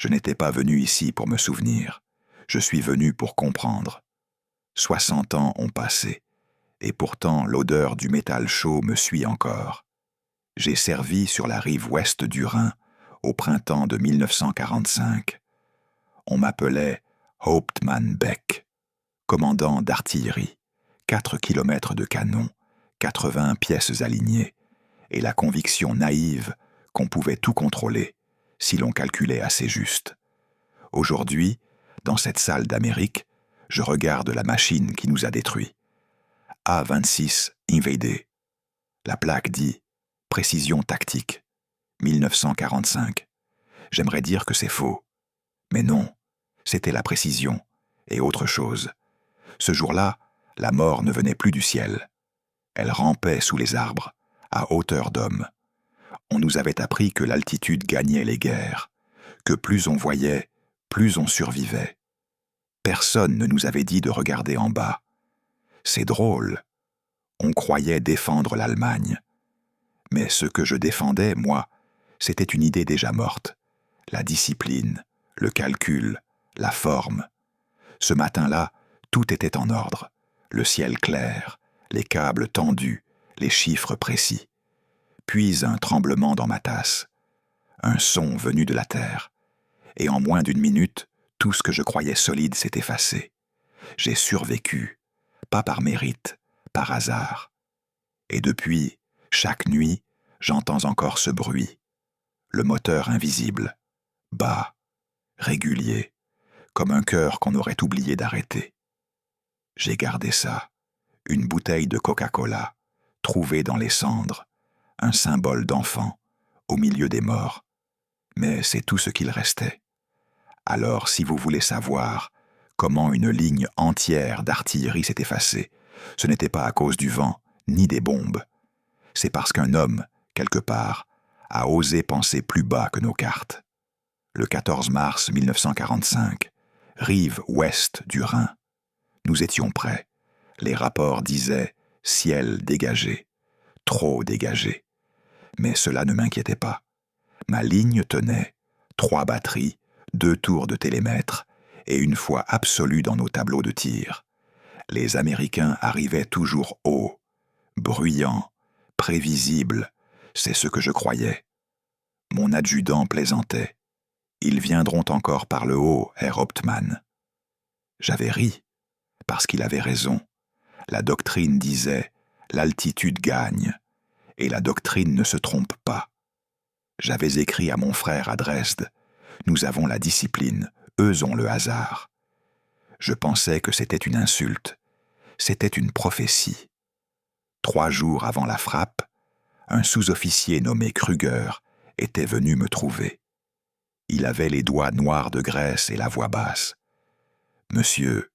Je n'étais pas venu ici pour me souvenir. Je suis venu pour comprendre. 60 ans ont passé, et pourtant l'odeur du métal chaud me suit encore. J'ai servi sur la rive ouest du Rhin au printemps de 1945. On m'appelait Hauptmann Beck, commandant d'artillerie, 4 kilomètres de canon, 80 pièces alignées, et la conviction naïve qu'on pouvait tout contrôler si l'on calculait assez juste. Aujourd'hui, dans cette salle d'Amérique, je regarde la machine qui nous a détruits. A-26 Invadé. La plaque dit « Précision tactique, 1945 ». J'aimerais dire que c'est faux. Mais non, c'était la précision et autre chose. Ce jour-là, la mort ne venait plus du ciel. Elle rampait sous les arbres, à hauteur d'homme. On nous avait appris que l'altitude gagnait les guerres, que plus on voyait, plus on survivait. Personne ne nous avait dit de regarder en bas. C'est drôle. On croyait défendre l'Allemagne. Mais ce que je défendais, moi, c'était une idée déjà morte. La discipline, le calcul, la forme. Ce matin-là, tout était en ordre. Le ciel clair, les câbles tendus, les chiffres précis. Puis un tremblement dans ma tasse. Un son venu de la terre. Et en moins d'une minute, tout ce que je croyais solide s'est effacé. J'ai survécu, pas par mérite, par hasard. Et depuis, chaque nuit, j'entends encore ce bruit. Le moteur invisible, bas, régulier, comme un cœur qu'on aurait oublié d'arrêter. J'ai gardé ça, une bouteille de Coca-Cola, trouvée dans les cendres, un symbole d'enfant, au milieu des morts. Mais c'est tout ce qu'il restait. Alors, si vous voulez savoir comment une ligne entière d'artillerie s'est effacée, ce n'était pas à cause du vent, ni des bombes. C'est parce qu'un homme, quelque part, a osé penser plus bas que nos cartes. Le 14 mars 1945, rive ouest du Rhin. Nous étions prêts. Les rapports disaient « ciel dégagé », trop dégagé. Mais cela ne m'inquiétait pas. Ma ligne tenait, 3 batteries, 2 tours de télémètre et une foi absolue dans nos tableaux de tir. Les Américains arrivaient toujours haut, bruyants, prévisibles, c'est ce que je croyais. Mon adjudant plaisantait. Ils viendront encore par le haut, Herr Hauptmann. J'avais ri, parce qu'il avait raison. La doctrine disait « l'altitude gagne », et la doctrine ne se trompe pas. J'avais écrit à mon frère à Dresde « Nous avons la discipline, eux ont le hasard ». Je pensais que c'était une insulte, c'était une prophétie. 3 jours avant la frappe, un sous-officier nommé Krüger était venu me trouver. Il avait les doigts noirs de graisse et la voix basse. « Monsieur,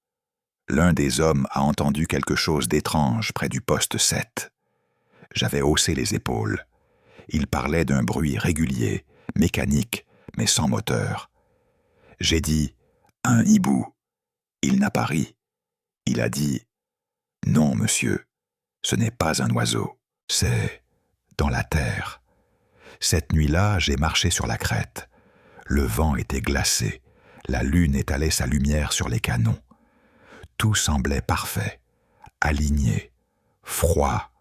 l'un des hommes a entendu quelque chose d'étrange près du poste 7. » J'avais haussé les épaules. Il parlait d'un bruit régulier, mécanique, mais sans moteur. J'ai dit « un hibou ». Il n'a pas ri. Il a dit « non, monsieur, ce n'est pas un oiseau, c'est dans la terre ». Cette nuit-là, j'ai marché sur la crête. Le vent était glacé, la lune étalait sa lumière sur les canons. Tout semblait parfait, aligné, froid,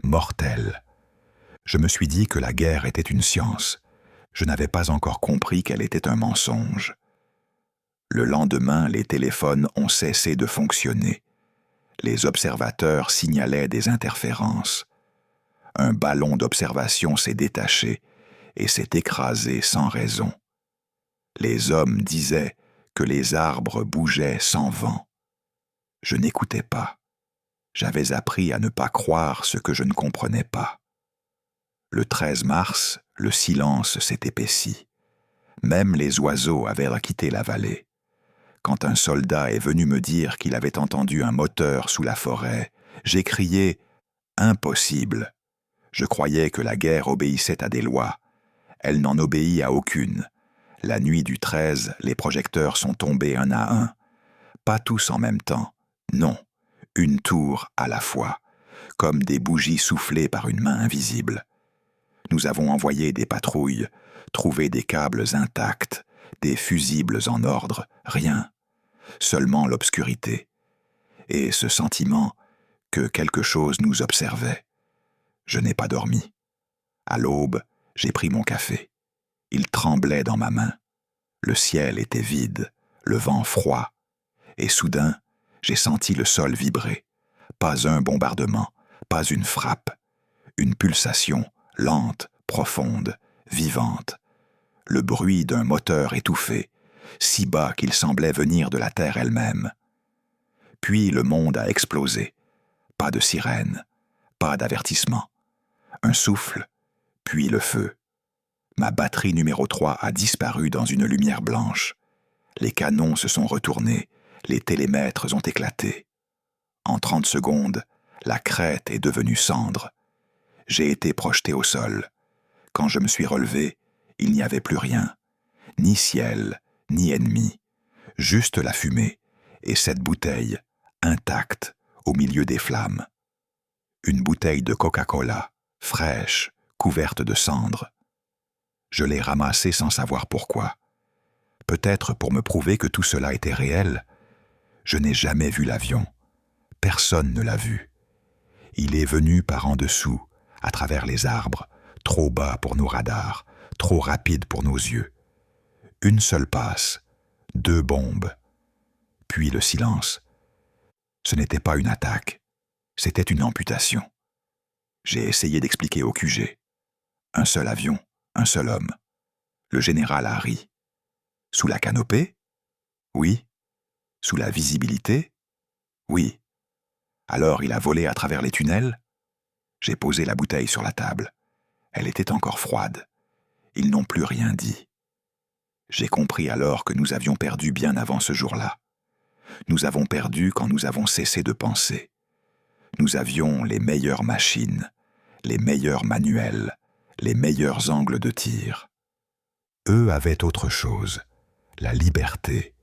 mortel. Je me suis dit que la guerre était une science. Je n'avais pas encore compris qu'elle était un mensonge. Le lendemain, les téléphones ont cessé de fonctionner. Les observateurs signalaient des interférences. Un ballon d'observation s'est détaché et s'est écrasé sans raison. Les hommes disaient que les arbres bougeaient sans vent. Je n'écoutais pas. J'avais appris à ne pas croire ce que je ne comprenais pas. Le 13 mars, le silence s'est épaissi. Même les oiseaux avaient quitté la vallée. Quand un soldat est venu me dire qu'il avait entendu un moteur sous la forêt, j'ai crié « Impossible !» Je croyais que la guerre obéissait à des lois. Elle n'en obéit à aucune. La nuit du 13, les projecteurs sont tombés un à un. Pas tous en même temps. Non, une tour à la fois, comme des bougies soufflées par une main invisible. Nous avons envoyé des patrouilles, trouvé des câbles intacts, des fusibles en ordre, rien, seulement l'obscurité, et ce sentiment que quelque chose nous observait. Je n'ai pas dormi. À l'aube, j'ai pris mon café. Il tremblait dans ma main. Le ciel était vide, le vent froid, et soudain, j'ai senti le sol vibrer. Pas un bombardement, pas une frappe, une pulsation lente, profonde, vivante, le bruit d'un moteur étouffé, si bas qu'il semblait venir de la terre elle-même. Puis le monde a explosé. Pas de sirène, pas d'avertissement. Un souffle, puis le feu. Ma batterie numéro 3 a disparu dans une lumière blanche. Les canons se sont retournés, les télémètres ont éclaté. En 30 secondes, la crête est devenue cendre. J'ai été projeté au sol. Quand je me suis relevé, il n'y avait plus rien. Ni ciel, ni ennemi. Juste la fumée et cette bouteille, intacte, au milieu des flammes. Une bouteille de Coca-Cola, fraîche, couverte de cendres. Je l'ai ramassée sans savoir pourquoi. Peut-être pour me prouver que tout cela était réel. Je n'ai jamais vu l'avion. Personne ne l'a vu. Il est venu par en dessous, à travers les arbres, trop bas pour nos radars, trop rapide pour nos yeux. Une seule passe, 2 bombes. Puis le silence. Ce n'était pas une attaque, c'était une amputation. J'ai essayé d'expliquer au QG. Un seul avion, un seul homme. Le général a ri. Sous la canopée? Oui. Sous la visibilité? Oui. Alors il a volé à travers les tunnels? J'ai posé la bouteille sur la table. Elle était encore froide. Ils n'ont plus rien dit. J'ai compris alors que nous avions perdu bien avant ce jour-là. Nous avons perdu quand nous avons cessé de penser. Nous avions les meilleures machines, les meilleurs manuels, les meilleurs angles de tir. Eux avaient autre chose, la liberté,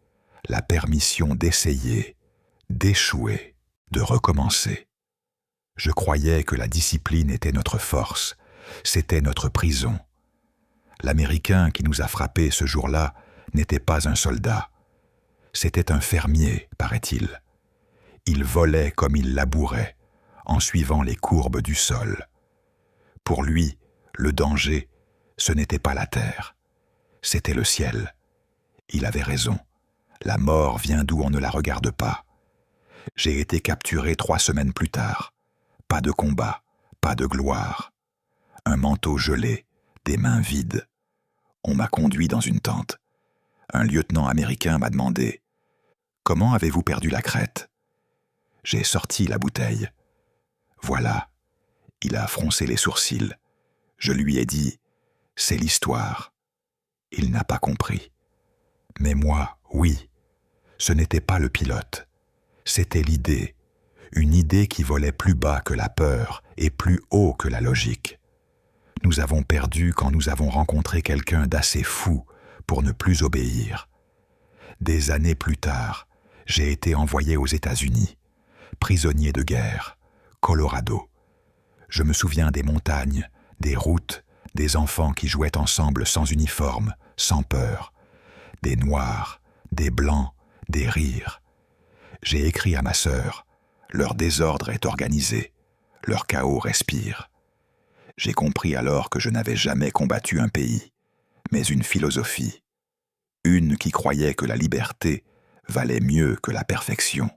la permission d'essayer, d'échouer, de recommencer. Je croyais que la discipline était notre force, c'était notre prison. L'Américain qui nous a frappés ce jour-là n'était pas un soldat. C'était un fermier, paraît-il. Il volait comme il labourait, en suivant les courbes du sol. Pour lui, le danger, ce n'était pas la terre, c'était le ciel. Il avait raison. La mort vient d'où on ne la regarde pas. J'ai été capturé 3 semaines plus tard. Pas de combat, pas de gloire. Un manteau gelé, des mains vides. On m'a conduit dans une tente. Un lieutenant américain m'a demandé « Comment avez-vous perdu la crête ?» J'ai sorti la bouteille. Voilà. Il a froncé les sourcils. Je lui ai dit « C'est l'histoire ». Il n'a pas compris. Mais moi, oui. Ce n'était pas le pilote. C'était l'idée. Une idée qui volait plus bas que la peur et plus haut que la logique. Nous avons perdu quand nous avons rencontré quelqu'un d'assez fou pour ne plus obéir. Des années plus tard, j'ai été envoyé aux États-Unis, prisonnier de guerre, Colorado. Je me souviens des montagnes, des routes, des enfants qui jouaient ensemble sans uniforme, sans peur, des noirs, des blancs, des rires. J'ai écrit à ma sœur, leur désordre est organisé, leur chaos respire. J'ai compris alors que je n'avais jamais combattu un pays, mais une philosophie, une qui croyait que la liberté valait mieux que la perfection.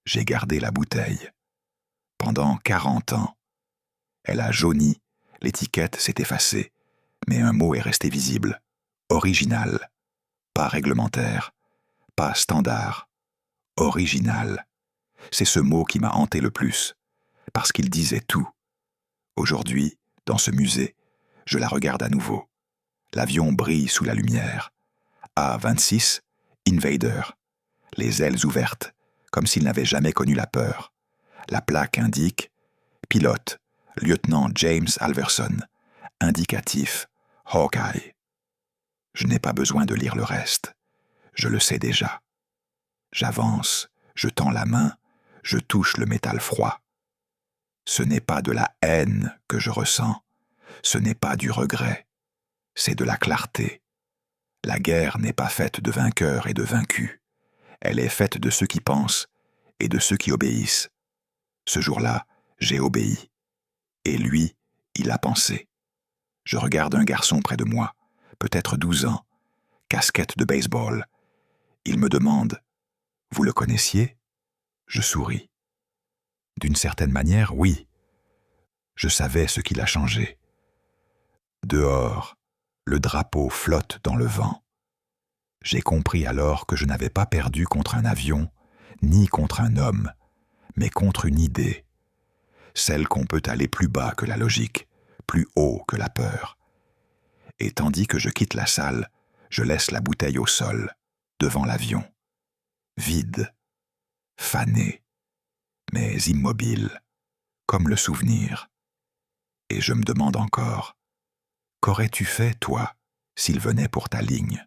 J'ai gardé la bouteille. Pendant 40 ans. Elle a jauni, l'étiquette s'est effacée, mais un mot est resté visible. Original. Pas réglementaire, pas standard. Original. C'est ce mot qui m'a hanté le plus, parce qu'il disait tout. Aujourd'hui, dans ce musée, je la regarde à nouveau. L'avion brille sous la lumière. A-26, Invader. Les ailes ouvertes, comme s'il n'avait jamais connu la peur. La plaque indique « Pilote, lieutenant James Alverson, indicatif, Hawkeye ». Je n'ai pas besoin de lire le reste. Je le sais déjà. J'avance, je tends la main, je touche le métal froid. Ce n'est pas de la haine que je ressens, ce n'est pas du regret, c'est de la clarté. La guerre n'est pas faite de vainqueurs et de vaincus. Elle est faite de ceux qui pensent et de ceux qui obéissent. Ce jour-là, j'ai obéi. Et lui, il a pensé. Je regarde un garçon près de moi, peut-être 12 ans, casquette de baseball. Il me demande « Vous le connaissiez ?» Je souris. D'une certaine manière, oui. Je savais ce qu'il a changé. Dehors, le drapeau flotte dans le vent. J'ai compris alors que je n'avais pas perdu contre un avion, ni contre un homme, mais contre une idée, celle qu'on peut aller plus bas que la logique, plus haut que la peur. Et tandis que je quitte la salle, je laisse la bouteille au sol, devant l'avion, vide, fané, mais immobile, comme le souvenir. Et je me demande encore, qu'aurais-tu fait, toi, s'il venait pour ta ligne ?